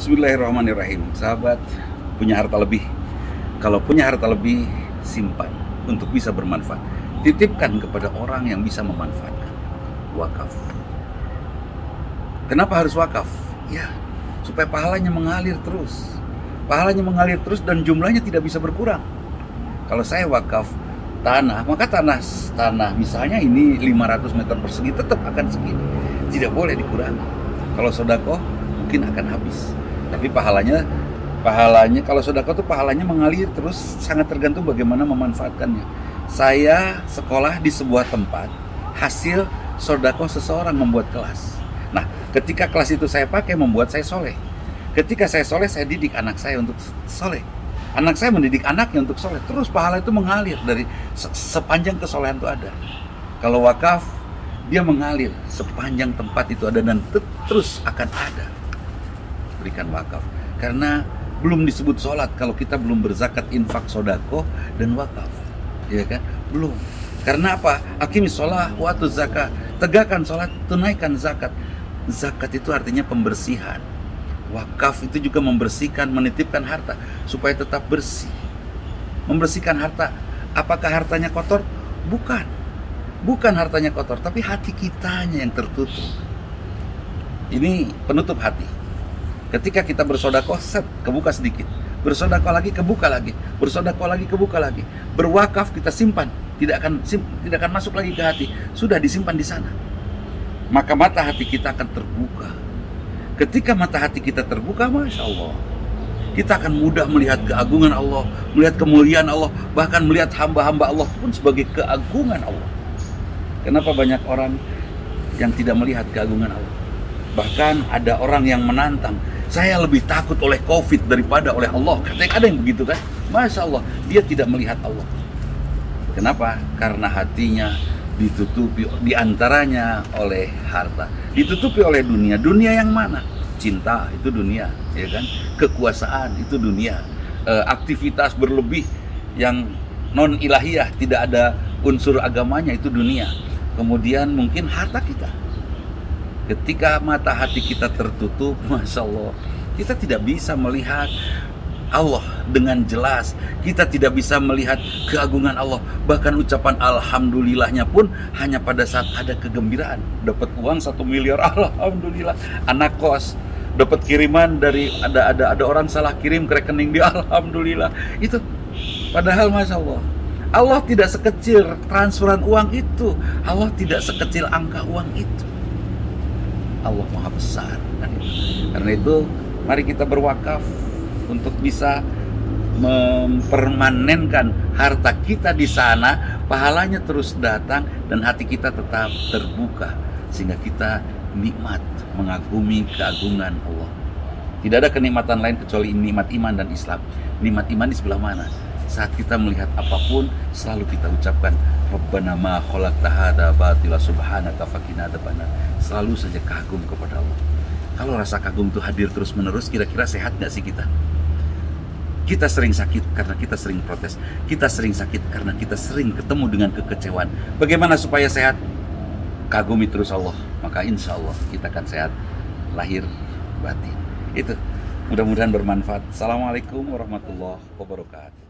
Bismillahirrahmanirrahim. Sahabat, punya harta lebih. Kalau punya harta lebih, simpan untuk bisa bermanfaat. Titipkan kepada orang yang bisa memanfaatkan. Wakaf. Kenapa harus wakaf? Ya, supaya pahalanya mengalir terus. Pahalanya mengalir terus dan jumlahnya tidak bisa berkurang. Kalau saya wakaf tanah, maka tanah misalnya ini 500 meter persegi tetap akan segini. Tidak boleh dikurangi. Kalau sedekah mungkin akan habis. Tapi pahalanya kalau sedekah itu pahalanya mengalir terus, sangat tergantung bagaimana memanfaatkannya. Saya sekolah di sebuah tempat, hasil sedekah seseorang membuat kelas. Nah, ketika kelas itu saya pakai membuat saya soleh. Ketika saya soleh, saya didik anak saya untuk soleh. Anak saya mendidik anaknya untuk soleh. Terus pahala itu mengalir dari sepanjang kesolehan itu ada. Kalau wakaf, dia mengalir sepanjang tempat itu ada dan terus akan ada. Berikan wakaf, karena belum disebut sholat kalau kita belum berzakat, infak, sodako, dan wakaf, ya kan? Belum. Karena apa? Aqimis sholah wa atuz zakat. Tegakkan sholat, tunaikan zakat. Zakat itu artinya pembersihan. Wakaf itu juga membersihkan, menitipkan harta supaya tetap bersih. Membersihkan harta. Apakah hartanya kotor? Bukan. Bukan hartanya kotor, tapi hati kitanya yang tertutup. Ini penutup hati. Ketika kita bersodakoh, kebuka sedikit. Bersodakoh lagi, kebuka lagi. Bersodakoh lagi, kebuka lagi. Berwakaf kita simpan, tidak akan masuk lagi ke hati. Sudah disimpan di sana. Maka mata hati kita akan terbuka. Ketika mata hati kita terbuka, Masya Allah, kita akan mudah melihat keagungan Allah, melihat kemuliaan Allah, bahkan melihat hamba-hamba Allah pun sebagai keagungan Allah. Kenapa banyak orang yang tidak melihat keagungan Allah? Bahkan ada orang yang menantang, saya lebih takut oleh COVID daripada oleh Allah. Katanya ada yang begitu kan? Masya Allah, dia tidak melihat Allah. Kenapa? Karena hatinya ditutupi diantaranya oleh harta, ditutupi oleh dunia. Dunia yang mana? Cinta itu dunia, ya kan? Kekuasaan itu dunia. Aktivitas berlebih yang non ilahiyah, tidak ada unsur agamanya, itu dunia. Kemudian mungkin harta kita. Ketika mata hati kita tertutup, Masya Allah, kita tidak bisa melihat Allah dengan jelas. Kita tidak bisa melihat keagungan Allah. Bahkan ucapan Alhamdulillahnya pun hanya pada saat ada kegembiraan. Dapat uang 1 miliar, Alhamdulillah. Anak kos dapat kiriman dari ada orang salah kirim ke rekening dia, Alhamdulillah. Itu padahal Masya Allah, Allah tidak sekecil transferan uang itu. Allah tidak sekecil angka uang itu. Allah Maha Besar. Karena itu mari kita berwakaf untuk bisa mempermanenkan harta kita di sana, pahalanya terus datang dan hati kita tetap terbuka sehingga kita nikmat mengagumi keagungan Allah. Tidak ada kenikmatan lain kecuali nikmat iman dan Islam. Nikmat iman di sebelah mana? Saat kita melihat apapun selalu kita ucapkan Rabbana ma khalaqta hadza batila subhanaka faqina adzabannar. Selalu saja kagum kepada Allah. Kalau rasa kagum itu hadir terus-menerus, kira-kira sehat nggak sih kita? Kita sering sakit karena kita sering protes. Kita sering sakit karena kita sering ketemu dengan kekecewaan. Bagaimana supaya sehat? Kagumi terus Allah, maka insya Allah kita akan sehat lahir batin. Itu mudah-mudahan bermanfaat. Assalamualaikum warahmatullahi wabarakatuh.